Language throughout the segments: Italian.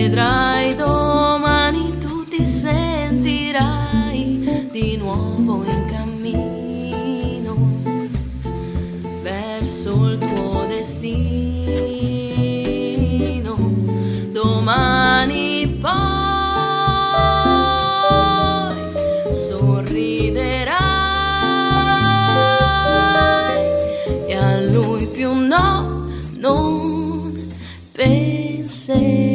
vedrai domani tu ti sentirai di nuovo in cammino verso il tuo destino. Domani poi sorriderai e a lui più no, non penserai.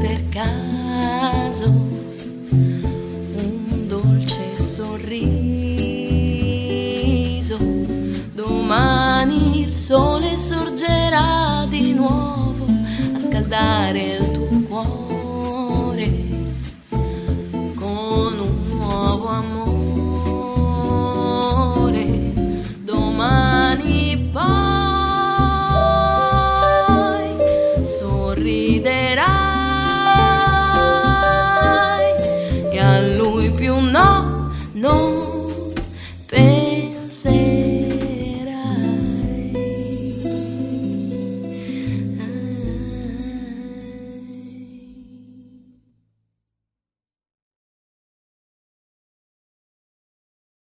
Per caso un dolce sorriso, domani il sole